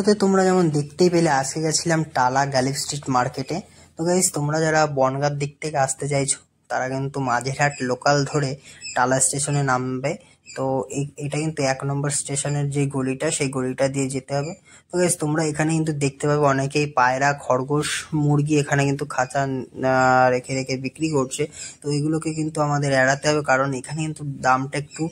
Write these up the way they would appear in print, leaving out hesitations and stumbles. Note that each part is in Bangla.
ইন্ট্রোতে তোমরা যেমন দেখতেই পেলে আজকে গেছিলাম টালা গ্যালিফ স্ট্রিট মার্কেটে। তো গাইস তোমরা যারা বনগাঁর দিক থেকে আসতে চাইছো তারা কিন্তু মাঝেরহাট লোকাল ধরে টালা স্টেশনে নামবে। তো এটা কিন্তু 1 নম্বর স্টেশনের যে গলিটা সেই গলিটা দিয়ে যেতে হবে। তো গাইস তোমরা এখানে কিন্তু দেখতে পাবে অনেকেই পায়রা, খরগোশ, মুরগি এখানে কিন্তু খাঁচা রেখে রেখে বিক্রি করছে। তো এগুলোকে কিন্তু আমাদের এড়াতে হবে, কারণ এখানে কিন্তু দামটা একটু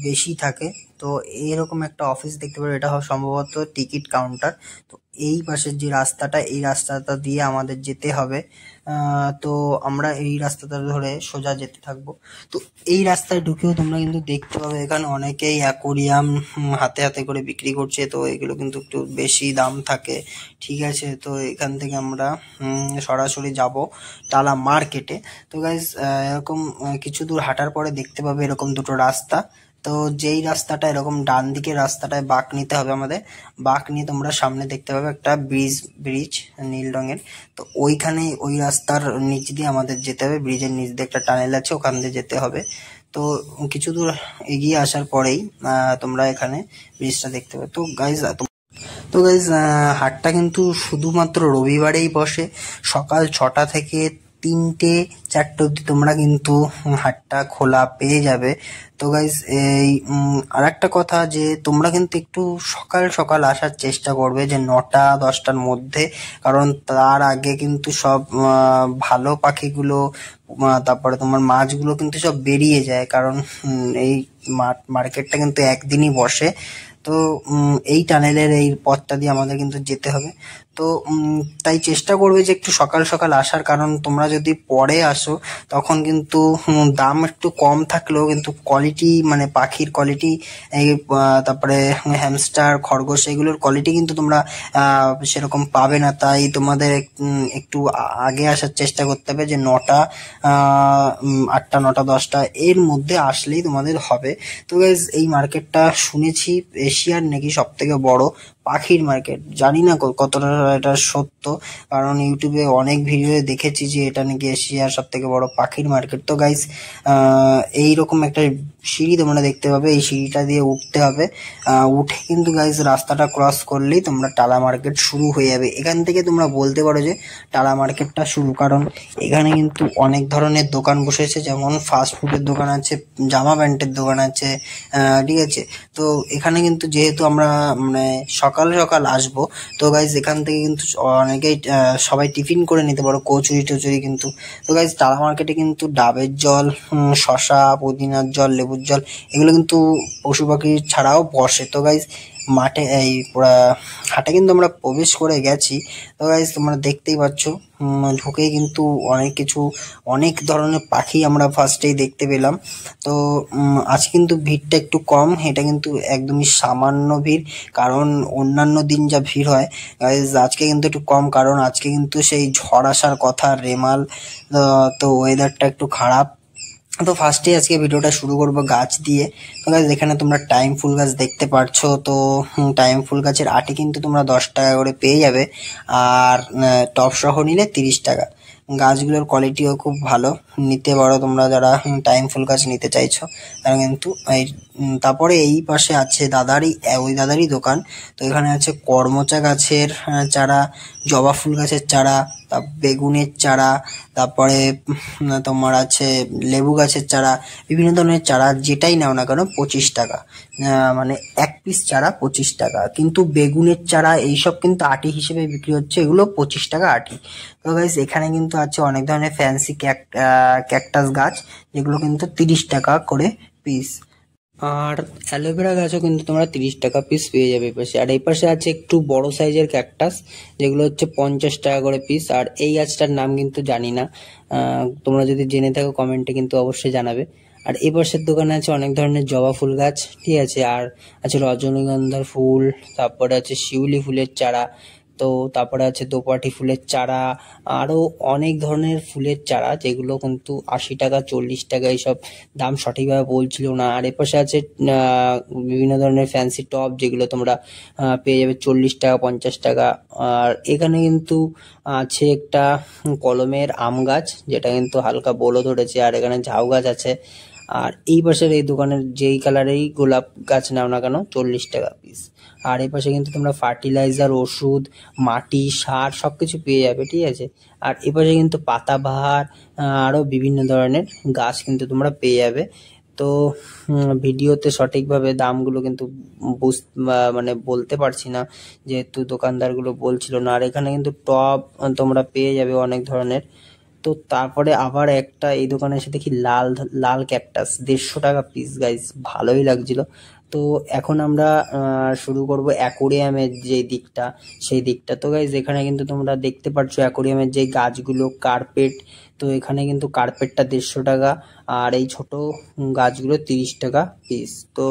বেশি থাকে। তো এরকম একটা অফিস দেখতে পারো, এটা সম্ভবত টিকিট কাউন্টার। তো এই পাশের যে রাস্তাটা, এই রাস্তাটা দিয়ে আমাদের যেতে হবে। তো আমরা এই রাস্তাটা ধরে সোজা যেতে থাকবো। তো এই রাস্তায় ঢুকেও তোমরা কিন্তু দেখতে পাবে এখানে অনেকেই অ্যাকোরিয়াম হাতে হাতে করে বিক্রি করছে। তো এগুলো কিন্তু একটু বেশি দাম থাকে, ঠিক আছে। তো এখান থেকে আমরা সরাসরি যাব টালা মার্কেটে। তো গাইজ এরকম কিছু দূর হাঁটার পরে দেখতে পাবে এরকম দুটো রাস্তা। তো যেই রাস্তাটা এরকম ডান দিকের রাস্তাটায় বাঁক নিতে হবে আমাদের। বাঁক নিয়ে তোমরা সামনে দেখতে পাবে একটা ব্রিজ নীল রঙের। তো ওইখানে ওই রাস্তার নিচ দিয়ে আমাদের যেতে হবে। ব্রিজের নিচ দিয়ে একটা টানেল আছে, ওখান দিয়ে যেতে হবে। তো কিছু দূর এগিয়ে আসার পরেই তোমরা এখানে ব্রিজটা দেখতে পাবে। তো গাইজ হাটটা কিন্তু শুধুমাত্র রবিবারেই বসে। সকাল 6টা থেকে 3টে 4টে অব্দি তোমরা কিন্তু হাটটা খোলা পেয়ে যাবে। তো গাইজ এই আর একটা কথা, যে তোমরা কিন্তু একটু সকাল সকাল আসার চেষ্টা করবে, যে 9টা-10টার মধ্যে, কারণ তার আগে কিন্তু সব ভালো পাখিগুলো তারপরে তোমার মাছগুলো কিন্তু সব বেরিয়ে যায়, কারণ এই মার্কেটটা কিন্তু একদিনই বসে। তো এই টানেলের এই পথটা দিয়ে আমাদের কিন্তু যেতে হবে। তো তাই চেষ্টা করবে যে একটু সকাল সকাল আসার, কারণ তোমরা যদি পরে আসো তখন কিন্তু দাম একটু কম থাকলেও কিন্তু কোয়ালিটি, মানে পাখির কোয়ালিটি, এই তারপরে হ্যামস্টার, খরগোশ, এগুলোর কোয়ালিটি কিন্তু তোমরা সেরকম পাবে না। তাই তোমাদের একটু আগে আসার চেষ্টা করতে হবে, যে 9টা 8টা 9টা 10টা এর মধ্যে আসলেই তোমাদের হবে। তো গাইজ এই মার্কেটটা শুনেছি এশিয়ার নাকি সব থেকে বড় পাখির মার্কেট। জানি না কতটা এটা সত্য, কারণ ইউটিউবে অনেক ভিডিও দেখেছি যে এটা নাকি এশিয়ার সব থেকে বড় পাখির মার্কেট। তো গাইস এইরকম একটা সিঁড়ি তোমরা দেখতে পাবে, এই সিঁড়িটা দিয়ে উঠতে হবে। উঠে কিন্তু গাইস রাস্তাটা ক্রস করলেই তোমরা টালা মার্কেট শুরু হয়ে যাবে। এখান থেকে তোমরা বলতে পারো যে টালা মার্কেটটা শুরু, কারণ এখানে কিন্তু অনেক ধরনের দোকান বসেছে, যেমন ফাস্ট ফুডের দোকান আছে, জামা প্যান্টের দোকান আছে, ঠিক আছে। তো এখানে কিন্তু যেহেতু আমরা মানে সকাল সকাল আসবো, তো গাইজ এখান থেকে কিন্তু অনেকেই সবাই টিফিন করে নিতে পারো, কচুরি টচুরি কিন্তু। তো গাইজ টালা মার্কেটে কিন্তু ডাবের জল, শশা, পুদিনার জল, লেবুর জল, এগুলো কিন্তু পশু পাখি ছাড়াও বসে। তো গাইজ মাঠে এই হাটে কিন্তু আমরা প্রবেশ করে গেছি। তো গাইজ তোমরা দেখতেই পাচ্ছ ঢুকেই কিন্তু অনেক ধরনের পাখি আমরা ফার্স্টেই দেখতে পেলাম। তো আজ কিন্তু ভিড়টা একটু কম, এটা কিন্তু একদমই সামান্য ভিড়, কারণ অন্যান্য দিন যা ভিড় হয় আজকে কিন্তু একটু কম, কারণ আজকে কিন্তু সেই ঝড় আসার কথা, রেমাল। তো ওয়েদারটা একটু খারাপ। তো ফার্স্টে আজকে ভিডিওটা শুরু করবো গাছ দিয়ে। তো গাছ এখানে তোমরা টাইম ফুল গাছ দেখতে পারছো। তো টাইম ফুল গাছের আটি কিন্তু তোমরা 10 টাকা করে পেয়ে যাবে, আর টপ সহ নিলে 30 টাকা। গাছগুলোর কোয়ালিটিও খুব ভালো, নিতে পারো তোমরা যারা টাইম ফুল গাছ নিতে চাইছো তারা কিন্তু। তারপরে এই পাশে আছে ওই দাদারই দোকান। তো এখানে আছে করমচা গাছের চারা, জবা ফুল গাছের চারা, বেগুনের চারা, তারপরে তোমার আছে লেবু গাছের চারা, বিভিন্ন ধরনের চারা, যেটাই নাও না কেন 25 টাকা, মানে 1 পিস চারা 25 টাকা। কিন্তু বেগুনের চারা এইসব কিন্তু আটি হিসেবে বিক্রি হচ্ছে, এগুলো 25 টাকা আটি। তো গাইস এখানে কিন্তু আছে অনেক ধরনের ফ্যান্সি ক্যাকটাস গাছ, যেগুলো কিন্তু 30 টাকা করে পিস। আর অ্যালোভেরা গাছও কিন্তু তোমরা 30 টাকা পিস পেয়ে যাবে এই পাশে। আর এই পাশে আছে একটু বড় সাইজের ক্যাকটাস, যেগুলো হচ্ছে 50 টাকা করে পিস। আর এই গাছটার নাম কিন্তু জানি না, তোমরা যদি জেনে থাকো কমেন্টে কিন্তু অবশ্যই জানাবে। আর এই পাশের দোকানে আছে অনেক ধরনের জবা ফুল গাছ, ঠিক আছে। আর আছে রজনীগন্ধার ফুল, তারপরে আছে শিউলি ফুলের চারা, তো তারপরে আছে দোপাটি ফুলের চারা, আরো অনেক ধরনের ফুলের চারা, যেগুলো কিন্তু 80 টাকা 40 টাকা, এইসব দাম সঠিকভাবে বলছিল না। আর এপাশে আছে বিভিন্ন ধরনের ফ্যান্সি টপ, যেগুলো তোমরা পেয়ে যাবে 40 টাকা 50 টাকা। আর এখানে কিন্তু আছে একটা কলমের আম গাছ, যেটা কিন্তু হালকা বলো ধরেছে। আর এখানে ঝাউ গাছ আছে। আর এই পাশের এই দোকানের যেই কালারেই গোলাপ গাছ নাও না কেন 40 টাকা পিস। আর এই পাশে কিন্তু তোমরা ফার্টিলাইজার, ওষুধ, মাটি, সার সবকিছু পেয়ে যাবে, ঠিক আছে। আর এ পাশে কিন্তু পাতাবাহার আরও বিভিন্ন ধরনের গাছ কিন্তু তোমরা পেয়ে যাবে। তো ভিডিওতে সঠিকভাবে দামগুলো কিন্তু মানে বলতে পারছি না, যেহেতু দোকানদারগুলো বলছিল না। আর এখানে কিন্তু টব তোমরা পেয়ে যাবে অনেক ধরনের। তো তারপরে আবার একটা এই দোকানে এসে দেখি লাল লাল ক্যাকটাস 150 টাকা পিস গাইস, ভালোই লাগছিল। তো এখন আমরা শুরু করব অ্যাকোরিয়ামের যে দিকটা, সেই দিকটা। তো গাইস এখানে কিন্তু তোমরা দেখতে পাচ্ছ অ্যাকোরিয়ামের যে গাছগুলো, কার্পেট। তো এখানে কিন্তু কার্পেটটা 150 টাকা, আর এই ছোট গাছগুলো 30 টাকা পিস। তো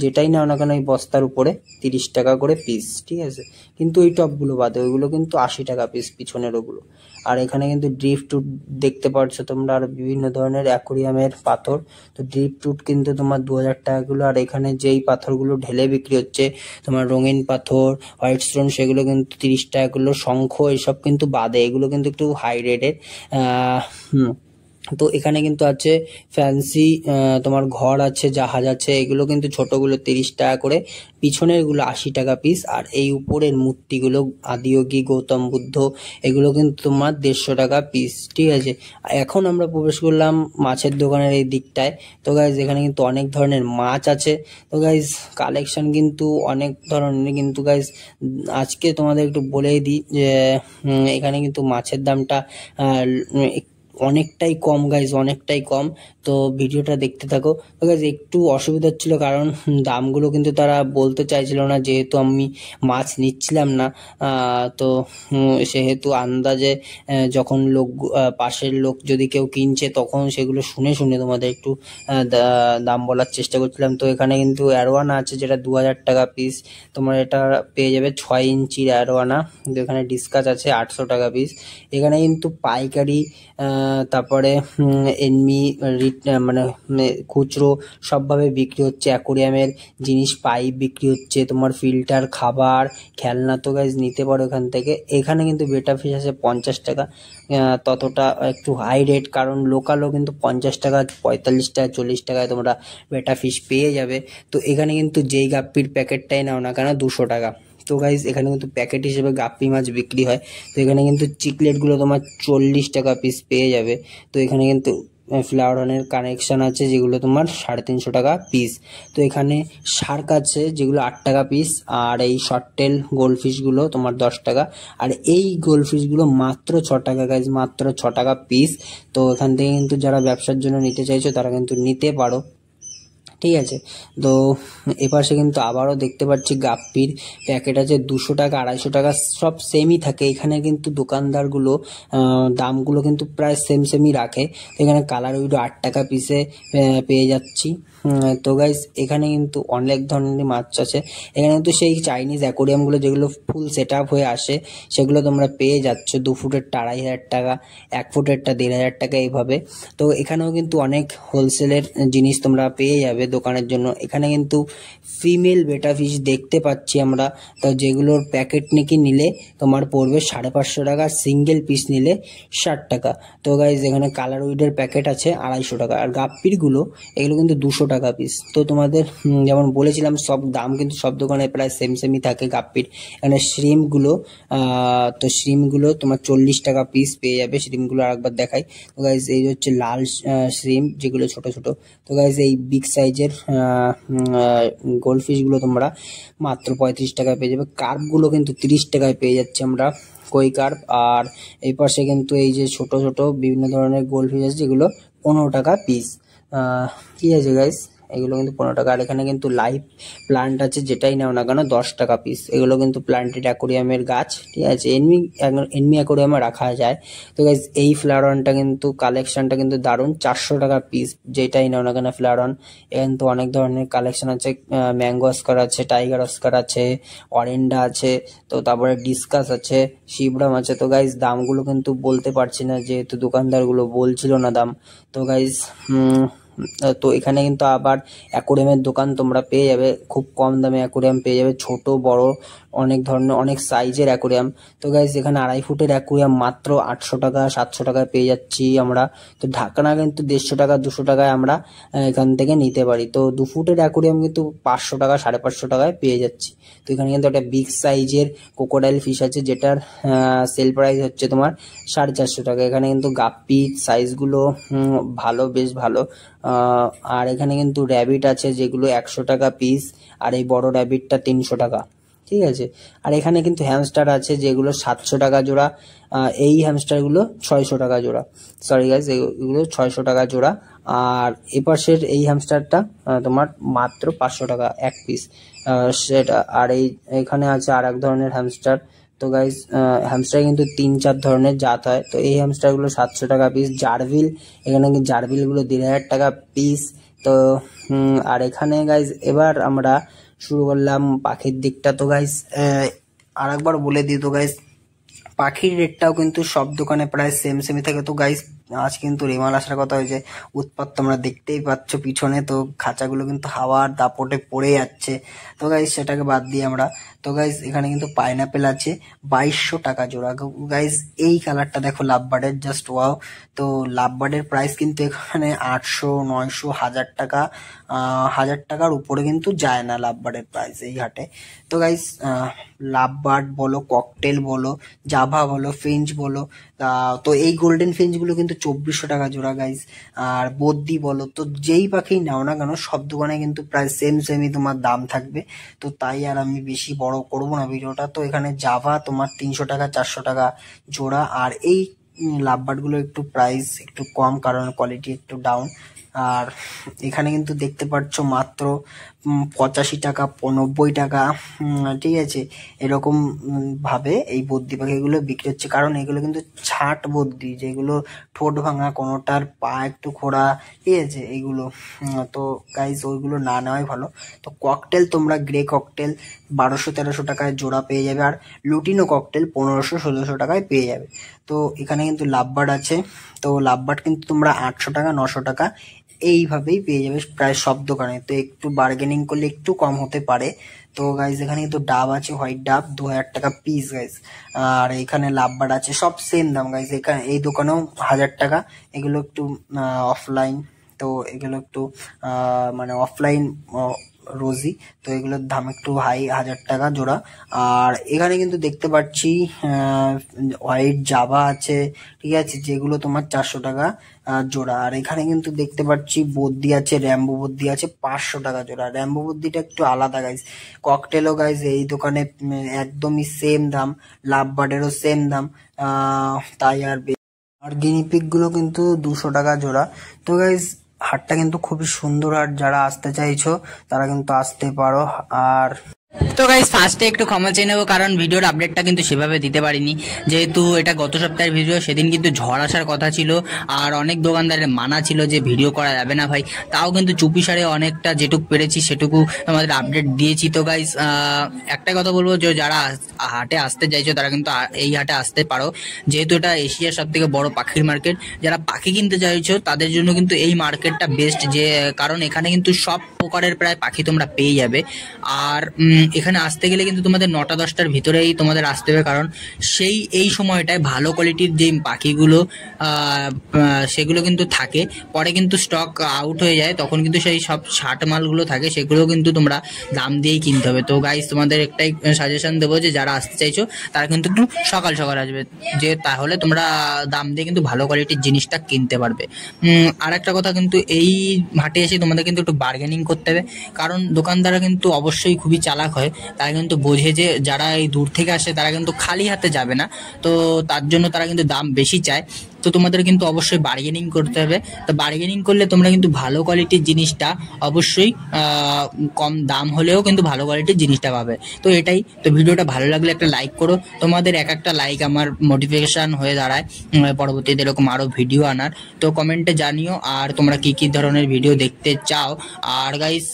যেটাই নাও না কেন এই বস্তার উপরে 30 টাকা করে পিস, ঠিক আছে। কিন্তু ওই টবগুলো বাদে ওইগুলো কিন্তু 80 টাকা পিস, পিছনের ওগুলো। আর এখানে কিন্তু ড্রিফটুট দেখতে পাচ্ছ তোমরা, আর বিভিন্ন ধরনের অ্যাকোরিয়ামের পাথর। তো ড্রিফটুট কিন্তু তোমার 2000 টাকা কিলো। আর এখানে যেই পাথরগুলো ঢেলে বিক্রি হচ্ছে তোমার রঙিন পাথর, হোয়াইট স্টোন, সেগুলো কিন্তু 30 টাকা কিলো। শঙ্খ এসব কিন্তু বাদে, এগুলো কিন্তু একটু হাই রেটের। তো এখানে কিন্তু আছে ফ্যান্সি তোমার ঘর আছে, জাহাজ আছে, এগুলো কিন্তু ছোটগুলো 30 টাকা করে, পিছনের গুলো 80 টাকা পিস। আর এই উপরের মূর্তিগুলো আদিয়োগী, গৌতম বুদ্ধ, এগুলো কিন্তু তোমার 150 টাকা পিস, ঠিক আছে। এখন আমরা প্রবেশ করলাম মাছের দোকানের এই দিকটায়। তো গাইজ এখানে কিন্তু অনেক ধরনের মাছ আছে। তো গাইজ কালেকশন কিন্তু অনেক ধরনের, কিন্তু গাইজ আজকে তোমাদের একটু বলেই দিই যে এখানে কিন্তু মাছের দামটা অনেকটাই কম গাইজ, অনেকটাই কম। তো ভিডিওটা দেখতে থাকো। তো গাইজ একটু অসুবিধা হচ্ছিল, কারণ দামগুলো কিন্তু তারা বলতে চাইছিল না, যেহেতু আমি মাছ নিচ্ছিলাম না। তো সেহেতু আন্দাজে যখন পাশের লোক যদি কেউ কিনছে, তখন সেগুলো শুনে শুনে তোমাদের একটু দাম বলার চেষ্টা করছিলাম। তো এখানে কিন্তু অ্যারোয়ানা আছে, যেটা 2000 টাকা পিস। তোমার এটা পেয়ে যাবে 6 ইঞ্চির অ্যারোয়ানা। কিন্তু এখানে ডিসকাস আছে 800 টাকা পিস। এখানে কিন্তু পাইকারি, তারপরে এমনি মানে খুচরো সবভাবে বিক্রি হচ্ছে। অ্যাকোরিয়ামের জিনিস, পাইপ বিক্রি হচ্ছে, তোমার ফিল্টার, খাবার, খেলনা। তো গাইজ নিতে পারো এখান থেকে। এখানে কিন্তু বেটা ফিশ আছে 50 টাকা, ততটা একটু হাই রেট, কারণ লোকালও কিন্তু 50 টাকা, 45 টাকা, 40 টাকায় তোমরা বেটা ফিশ পেয়ে যাবে। তো এখানে কিন্তু যেই গাপ্পির প্যাকেটটাই নাও না কেন 200 টাকা। তো গাইজ এখানে কিন্তু প্যাকেট হিসেবে গাপ্পি মাছ বিক্রি হয়। তো এখানে কিন্তু চিকলেটগুলো তোমার 40 টাকা পিস পেয়ে যাবে। তো এখানে কিন্তু ফ্লাওয়ারের কানেকশন আছে, যেগুলো তোমার 350 টাকা পিস। তো এখানে শার্ক আছে, যেগুলো 8 টাকা পিস। আর এই শর্ট টেল গোল্ডফিশগুলো তোমার 10 টাকা। আর এই গোল্ডফিশগুলো মাত্র 6 টাকা গাইজ, মাত্র 6 টাকা পিস। তো এখান থেকে কিন্তু যারা ব্যবসার জন্য নিতে চাইছো তারা কিন্তু নিতে পারো, ঠিক আছে। তো এপাশে কিন্তু আবারও দেখতে পাচ্ছি গাপ্পির প্যাকেট আছে 200 টাকা, 250 টাকা, সব সেমই থাকে। এখানে কিন্তু দোকানদারগুলো দামগুলো কিন্তু প্রায় সেমই রাখে। এখানে কালার উইডো 8 টাকা পিসে পেয়ে যাচ্ছি। তো গাইজ এখানে কিন্তু অনেক ধরনের মাছ আছে। এখানে কিন্তু সেই চাইনিজ অ্যাকোরিয়ামগুলো যেগুলো ফুল সেট আপ হয়ে আসে, সেগুলো তোমরা পেয়ে যাচ্ছ 2 ফুটেরটা 2500 টাকা, 1 ফুটেরটা 1500 টাকা, এইভাবে। তো এখানেও কিন্তু অনেক হোলসেলের জিনিস তোমরা পেয়ে যাবে দোকানের জন্য। এখানে কিন্তু ফিমেল বেটা ফিশ দেখতে পাচ্ছি আমরা, তো যেগুলোর প্যাকেট নাকি নিলে তোমার পড়বে 550 টাকা, সিঙ্গেল পিস নিলে 60 টাকা। তো গাইজ এখানে কালার উইডের প্যাকেট আছে 250 টাকা। আর গাপ্পিরগুলো এগুলো কিন্তু 200 টাকা পিস। তো তোমাদের যেমন বলেছিলাম, সব দাম কিন্তু সব দোকানে প্রায় সেমই থাকে গাপ্পির। এখানে শ্রিমগুলো, তো শ্রিমগুলো তোমার 40 টাকা পিস পেয়ে যাবে। শ্রিমগুলো আরেকবার দেখাই। তো গাইজ এই হচ্ছে লাল শ্রিম, যেগুলো ছোট ছোট। তো গাইজ এই বিগ সাইজের গোল্ডফিশগুলো তোমরা মাত্র 35 টাকায় পেয়ে যাবে। কার্পগুলো কিন্তু 30 টাকায় পেয়ে যাচ্ছে আমরা, কই কার্প। আর এই পাশে কিন্তু এই যে ছোট ছোট বিভিন্ন ধরনের গোল্ডফিশ আছে, যেগুলো 15 টাকা পিস, ঠিক আছে গাইজ। এগুলো কিন্তু 15 টাকা। আর এখানে কিন্তু লাইভ প্লান্ট আছে, যেটাই নাও না কেন 10 টাকা পিস। এগুলো কিন্তু প্লান্টেড অ্যাকোরিয়ামের গাছ, ঠিক আছে। এনমি অ্যাকোরিয়ামে রাখা যায়। তো গাইজ এই ফ্লাওয়ারনটা কিন্তু কালেকশনটা কিন্তু দারুণ, 400 টাকা পিস, যেটাই নাও না কেন ফ্লাওয়ারন। এখানে তো অনেক ধরনের কালেকশন আছে, ম্যাঙ্গো অস্কার আছে, টাইগার অস্কার আছে, অরেন্ডা আছে, তো তারপরে ডিসকাস আছে, শিবরাম আছে। তো গাইজ দামগুলো কিন্তু বলতে পারছি না, যেহেতু দোকানদারগুলো বলছিল না দাম। তো গাইজ তো এখানে কিন্তু আবার অ্যাকোরিয়ামের দোকান তোমরা পেয়ে যাবে, খুব কম দামে অ্যাকোরিয়াম পেয়ে যাবে, ছোট বড় অনেক ধরনের অনেক সাইজের অ্যাকোরিয়াম। তো গাইজ এখানে 2.5 ফুটের অ্যাকোরিয়াম মাত্র 800 টাকা 700 টাকায় পেয়ে যাচ্ছি আমরা। তো ঢাকনা কিন্তু 150 টাকা 200 টাকায় আমরা এখান থেকে নিতে পারি। তো 2 ফুটের অ্যাকোরিয়াম কিন্তু 500 টাকা 550 টাকায় পেয়ে যাচ্ছি। তো এখানে কিন্তু একটা বিগ সাইজের ক্রোকোডাইল ফিশ আছে, যেটার সেল প্রাইস হচ্ছে তোমার 450 টাকা। এখানে কিন্তু গাপ্পি সাইজগুলো ভালো, বেশ ভালো। আর এখানে কিন্তু র্যাবিট আছে যেগুলো 100 টাকা পিস, আর এই বড় র্যাবিটটা 300 টাকা, ঠিক আছে। আর এখানে কিন্তু হ্যামস্টার আছে যেগুলো 700 টাকা জোড়া, এই হ্যামস্টারগুলো 600 টাকা জোড়া, সরি গাইজ এগুলো 600 টাকা জোড়া। আর এপাশের এই হ্যামস্টারটা তোমার মাত্র 500 টাকা এক পিস সেটা। আর এখানে আছে আর এক ধরনের হ্যামস্টার। তো গাইজ হ্যামস্টার কিন্তু 3-4 ধরনের জাত হয়। তো এই হ্যামস্টারগুলো 700 টাকা পিস। জারভিল, এখানে কিন্তু জারভিলগুলো 1500 টাকা পিস। তো আর এখানে গাইজ এবার আমরা শুরু করলাম পাখির দিকটা। তো গাইজ আর একবার বলে দিই, তো গাইজ পাখির রেটটাও কিন্তু সব দোকানে প্রায় সেমই থাকে। তো গাইজ আজ কিন্তু রেমাল আসার কথা হয়েছে, উৎপাত তোমরা দেখতেই পাচ্ছ পিছনে। তো খাঁচাগুলো কিন্তু হাওয়ার দাপটে পড়ে যাচ্ছে। তো গাইজ সেটাকে বাদ দিয়ে আমরা, তো গাইজ এখানে কিন্তু পাইনাপেল আছে 2200 টাকা জোড়া। গাইজ এই কালারটা দেখো লাভবার্ডের, জাস্ট ওয়াও। তো লাভবার্ডের প্রাইস কিন্তু এখানে 800 900 1000 টাকা, 1000 টাকার উপরে কিন্তু যায় না লাভবার্ডের প্রাইস এই হাটে। তো গাইজ লাভবার্ড বলো, ককটেল বলো, জাভা বলো, ফিঞ্চ বলো, তো এই গোল্ডেন ফিঞ্চগুলো কিন্তু 2400 টাকা জোড়া গাইজ। আর বদ্যি বলো, তো যেই পাখি নাও না কেন সব দোকানে কিন্তু প্রায় সেমই তোমার দাম থাকবে। তো তাই আর আমি বেশি বড় করবো না ভিডিওটা। তো এখানে জাভা তোমার 300 টাকা 400 টাকা জোড়া। আর এই লাভবার্ডগুলো একটু প্রাইস একটু কম, কারণ কোয়ালিটি একটু ডাউন। আর এখানে কিন্তু দেখতে পাচ্ছ মাত্র 85 টাকা 90 টাকা, ঠিক আছে, এরকম ভাবে এই বদ্যি পাখিগুলো বিক্রি হচ্ছে। কারণ এগুলো কিন্তু ছাট বদ্যি, যেগুলো ঠোঁট ভাঙা, কোনোটার পা একটু খোড়া, ঠিক আছে এইগুলো। তো গাইজ ওইগুলো না নেওয়াই ভালো। তো ককটেল তোমরা গ্রে ককটেল 1200-1300 টাকায় জোড়া পেয়ে যাবে। আর লুটিনো ককটেল 1500-1600 টাকায় পেয়ে যাবে। তো এখানে কিন্তু লাভবার্ড আছে। তো লাভবার্ড কিন্তু তোমরা 800 টাকা 900 টাকা এইভাবেই পেয়ে যাবে প্রায় সব দোকানে। তো একটু বার্গেনিং করলে একটু কম হতে পারে। তো গাইজ এখানে কিন্তু ডাব আছে, হোয়াইট ডাব 2000 টাকা পিস গাইজ। আর এখানে লাভবার্ড আছে, সব সেম দাম গাইজ। এখানে এই দোকানেও 1000 টাকা। এগুলো একটু অফলাইন, তো এগুলো একটু মানে অফলাইন রোজি, তো এগুলোর দাম একটু হাই, 1000 টাকা জোড়া। আর এখানে কিন্তু দেখতে পাচ্ছি হোয়াইট জাভা আছে, ঠিক আছে, যেগুলো তোমার 400 টাকা জোড়া। আর এখানে কিন্তু দেখতে পাচ্ছি বদ্যি আছে, র্যাম্বো বদ্যি আছে 500 টাকা জোড়া। র্যাম্বো বদ্যিটা একটু আলাদা গাইজ। ককটেলও গাইজ এই দোকানে একদমই সেম দাম, লাভবার্ডেরও সেম দাম। তাই আর গিনিপিগ গুলো কিন্তু 200 টাকা জোড়া। তো গাইজ হাটটা কিন্তু খুবই সুন্দর, আর যারা আসতে চাইছো তারা কিন্তু আসতে পারো। আর তো গাইস ফার্স্টে একটু ক্ষমা চেয়ে নেবো, কারণ ভিডিওর আপডেটটা কিন্তু সেভাবে দিতে পারিনি, যেহেতু এটা গত সপ্তাহের ভিডিও। সেদিন কিন্তু ঝড় আসার কথা ছিল, আর অনেক দোকানদারের মানা ছিল যে ভিডিও করা যাবে না ভাই। তাও কিন্তু চুপিসারে অনেকটা যেটুকু পেরেছি সেটুকু আমাদের আপডেট দিয়েছি। তো গাইস একটা কথা বলবো, যে যারা হাটে আসতে চাইছো তারা কিন্তু এই হাটে আসতে পারো, যেহেতু এটা এশিয়ার সব থেকে বড় পাখির মার্কেট। যারা পাখি কিনতে চাইছো তাদের জন্য কিন্তু এই মার্কেটটা বেস্ট, যে কারণ এখানে কিন্তু সব প্রকারের প্রায় পাখি তোমরা পেয়ে যাবে। আর এখানে আসতে গেলে কিন্তু তোমাদের 9টা-10টার ভিতরেই তোমাদের আসতে হবে, কারণ এই সময়টায় ভালো কোয়ালিটির যে পাখিগুলো সেগুলো কিন্তু থাকে, পরে কিন্তু স্টক আউট হয়ে যায়, তখন কিন্তু সেই সব ছাট মালগুলো থাকে, সেগুলো কিন্তু তোমরা দাম দিয়েই কিনতে হবে। তো গাইস তোমাদের একটাই সাজেশন দেবো, যে যারা আসতে চাইছো তারা কিন্তু একটু সকাল সকাল আসবে, যে তাহলে তোমরা দাম দিয়ে কিন্তু ভালো কোয়ালিটির জিনিসটা কিনতে পারবে। আর একটা কথা, কিন্তু এই হাটে এসে তোমাদের কিন্তু একটু বার্গেনিং করতে হবে, কারণ দোকানদাররা কিন্তু অবশ্যই খুবই চালাক হয়। তারা কিন্তু বোঝে যে যারা এই দূর থেকে আসে তারা কিন্তু খালি হাতে যাবে না, তো তার জন্য তারা কিন্তু দাম বেশি চায়। তো তোমাদের কিন্তু অবশ্যই বার্গেনিং করতে হবে। তো বার্গেনিং করলে তোমরা কিন্তু ভালো কোয়ালিটির জিনিসটা অবশ্যই কম দাম হলেও কিন্তু ভালো কোয়ালিটির জিনিসটা পাবে। তো এটাই। তো ভিডিওটা ভালো লাগলে একটা লাইক করো, তোমাদের একটা লাইক আমার মোটিভেশন হয়ে দাঁড়ায় পরবর্তীতে এরকম আরো ভিডিও আনার। তো কমেন্টে জানিও আর তোমরা কি ধরনের ভিডিও দেখতে চাও। আর গাইস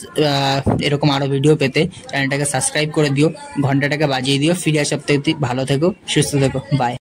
এরকম আরো ভিডিও পেতে চ্যানেলটাকে সাবস্ক্রাইব করে দিও, ঘন্টাটাকে বাজিয়ে দিও। ফিরে আসার সপ্তাহে ভালো থেকো, সুস্থ থেকো, বাই।